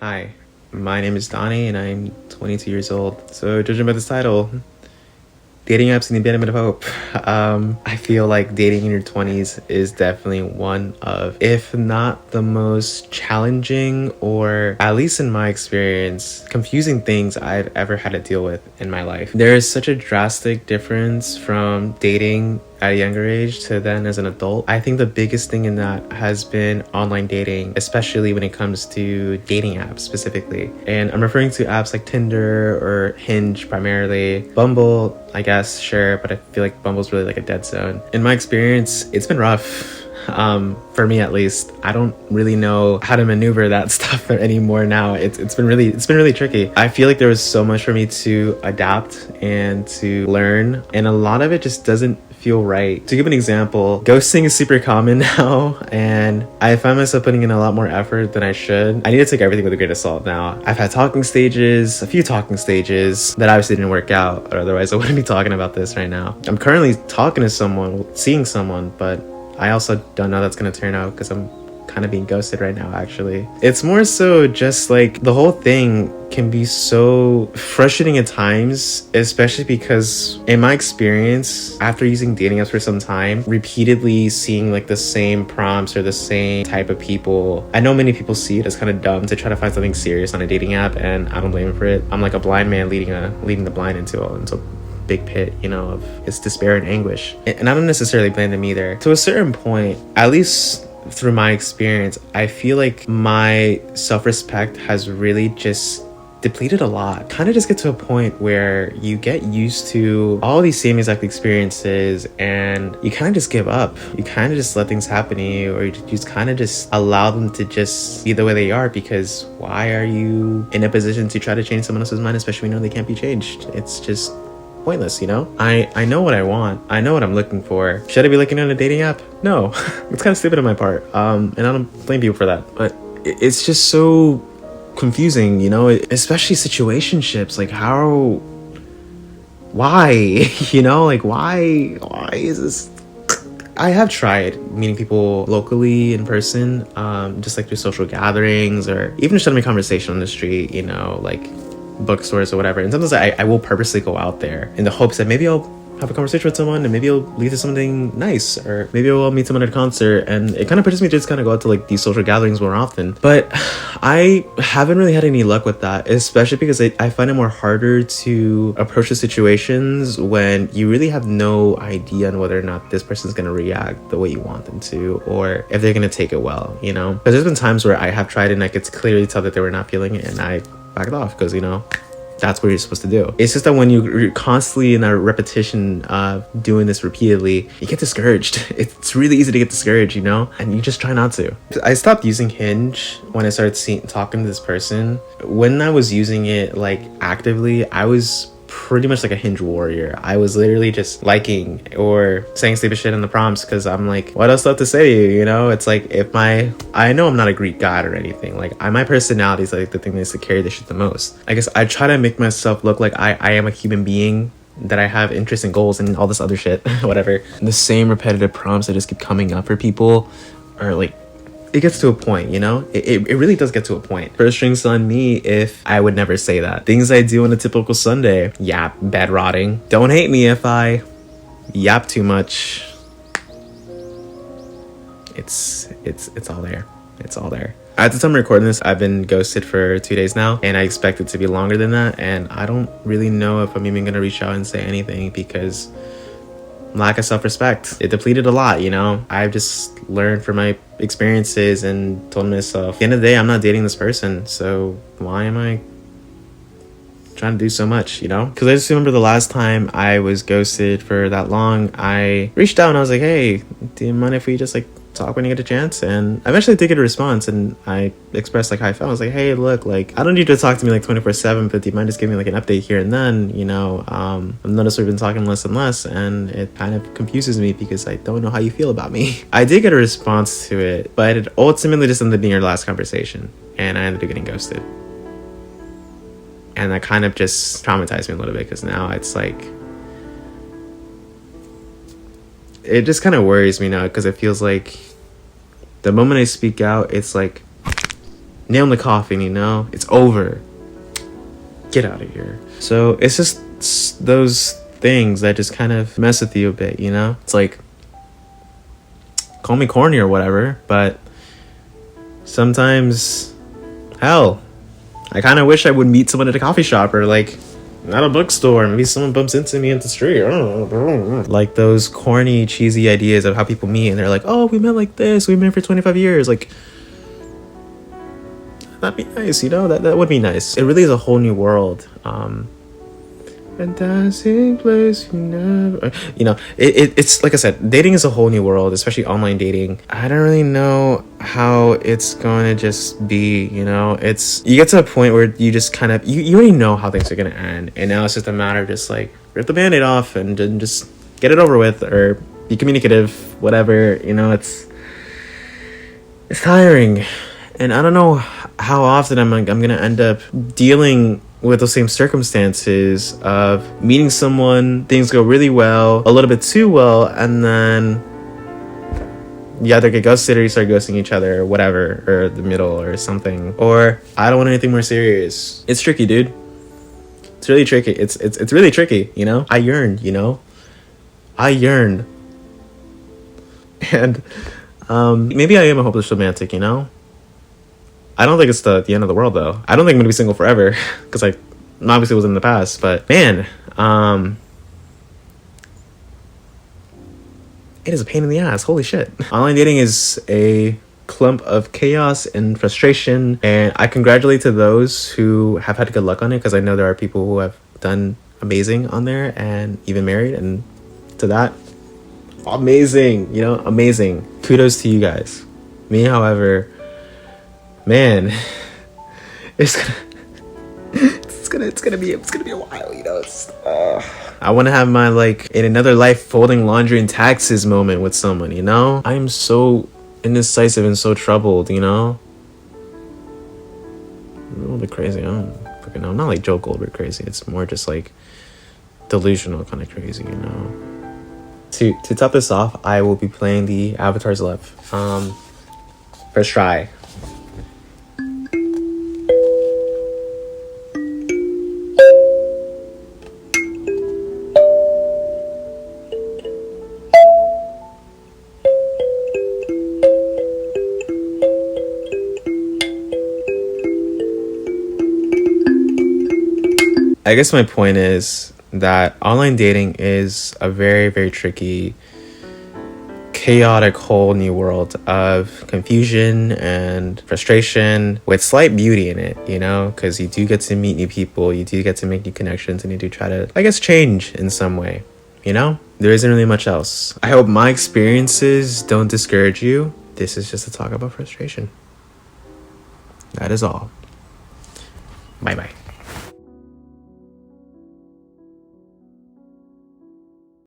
Hi, my name is Donnie and I'm 22 years old. So, judging by this title, dating apps and the abandonment of hope. I feel like dating in your 20s is definitely one of, if not the most challenging, or at least in my experience, confusing things I've ever had to deal with in my life. There is such a drastic difference from dating at a younger age to then as an adult. I think the biggest thing in that has been online dating, especially when it comes to dating apps specifically. And I'm referring to apps like Tinder or Hinge primarily. Bumble, I guess, sure, but I feel like Bumble's really like a dead zone. In my experience, it's been rough. For me at least. I don't really know how to maneuver that stuff anymore now. It's been really tricky. I feel like there was so much for me to adapt and to learn, and a lot of it just doesn't feel right. To give an example, ghosting is super common now, and I find myself putting in a lot more effort than I should. I need to take everything with a grain of salt now. I've had a few talking stages that obviously didn't work out, or otherwise I wouldn't be talking about this right now. I'm currently talking to someone, seeing someone, but I also don't know how that's gonna turn out because I'm kind of being ghosted right now, actually. It's more so just like the whole thing can be so frustrating at times, especially because in my experience, after using dating apps for some time, repeatedly seeing like the same prompts or the same type of people, I know many people see it as kind of dumb to try to find something serious on a dating app, and I don't blame them for it. I'm like a blind man leading the blind into a big pit, of his despair and anguish. And I don't necessarily blame them either. To a certain point, at least through my experience, I feel like my self-respect has really just depleted a lot. Kind of just get to a point where you get used to all these same exact experiences and you kind of just give up. You kind of just let things happen to you, or you just kind of just allow them to just be the way they are, because why are you in a position to try to change someone else's mind, especially when you know they can't be changed? It's just pointless, I know what I want. I know what I'm looking for. Should I be looking at a dating app? No. It's kind of stupid on my part. And I don't blame people for that. But it's just so confusing, especially situationships. Like why? Why is this? I have tried meeting people locally in person, just like through social gatherings, or even just having a conversation on the street, like bookstores or whatever. And sometimes I will purposely go out there in the hopes that maybe I'll have a conversation with someone and maybe it'll lead to something nice, or maybe I'll meet someone at a concert. And it kind of pushes me to just kind of go out to like these social gatherings more often. But I haven't really had any luck with that, especially because I find it more harder to approach the situations when you really have no idea on whether or not this person's going to react the way you want them to, or if they're going to take it well, Because there's been times where I have tried and I could clearly tell that they were not feeling it, and I backed off because that's what you're supposed to do. It's just that when you're constantly in a repetition of doing this repeatedly, you get discouraged. It's really easy to get discouraged, and you just try not to. I stopped using Hinge when I started talking to this person. When I was using it like actively, I was pretty much like a Hinge warrior. I was literally just liking or saying stupid shit in the prompts because I'm like, what else left to say to you? It's like, I know I'm not a Greek god or anything. Like, my personality is like the thing that needs to carry this shit the most. I guess I try to make myself look like I am a human being, that I have interests and goals and all this other shit, whatever. The same repetitive prompts that just keep coming up for people are like, it gets to a point, it really does get to a point. First string's on me if I would never say that. Things I do on a typical Sunday: yap, bed rotting. Don't hate me if I yap too much. It's all there. It's all there. At the time of recording this, I've been ghosted for 2 days now, and I expect it to be longer than that, and I don't really know if I'm even gonna reach out and say anything because lack of self-respect. It depleted a lot, I've just learned from my experiences and told myself, at the end of the day, I'm not dating this person, so why am I trying to do so much, Because I just remember the last time I was ghosted for that long, I reached out and I was like, hey, do you mind if we just like talk when you get a chance? And I eventually did get a response, and I expressed like how I felt. I was like, hey, look, like, I don't need you to talk to me like 24/7, but do you mind just giving me like an update here and then? I've noticed we've been talking less and less, and it kind of confuses me because I don't know how you feel about me. I did get a response to it, but it ultimately just ended up being our last conversation, and I ended up getting ghosted. And that kind of just traumatized me a little bit, because now it's like, it just kind of worries me now, because it feels like the moment I speak out, it's like nail in the coffin, you know? It's over. Get out of here. So it's just those things that just kind of mess with you a bit, you know? It's like, call me corny or whatever, but sometimes, hell, I kind of wish I would meet someone at a coffee shop or like at a bookstore. Maybe someone bumps into me at the street. I don't know. Like those corny, cheesy ideas of how people meet, and they're like, "Oh, we met like this. We met for 25 years." Like, that'd be nice, you know. That would be nice. It really is a whole new world. Fantastic place you never, you know. It's like I said, dating is a whole new world, especially online dating. I don't really know how it's going to just be, you know. It's, you get to a point where you just kind of, you already know how things are going to end, and now it's just a matter of just like rip the band-aid off and just get it over with, or be communicative, whatever, you know. It's tiring, and I don't know how often I'm gonna end up dealing with those same circumstances of meeting someone, things go really well, a little bit too well, and then you either get ghosted or you start ghosting each other, or whatever, or the middle or something. Or I don't want anything more serious. It's tricky, dude. It's really tricky. It's really tricky, you know? I yearned, you know? I yearned. And maybe I am a hopeless romantic, you know? I don't think it's the end of the world, though. I don't think I'm gonna be single forever, because I obviously was in the past. But man, it is a pain in the ass. Holy shit! Online dating is a clump of chaos and frustration, and I congratulate to those who have had good luck on it, because I know there are people who have done amazing on there and even married, and to that, amazing. You know, amazing. Kudos to you guys. Me, however, man, it's gonna be a while, you know. I want to have my like in another life folding laundry and taxes moment with someone, you know. I'm so indecisive and so troubled, you know. I'm a little bit crazy. I don't fucking know. I'm not like Joe Goldberg crazy. It's more just like delusional kind of crazy, you know. To top this off, I will be playing the Avatar's Love. First try. I guess my point is that online dating is a very, very tricky, chaotic whole new world of confusion and frustration with slight beauty in it, you know, because you do get to meet new people, you do get to make new connections, and you do try to, I guess, change in some way, you know? There isn't really much else. I hope my experiences don't discourage you. This is just a talk about frustration. That is all. Bye-bye.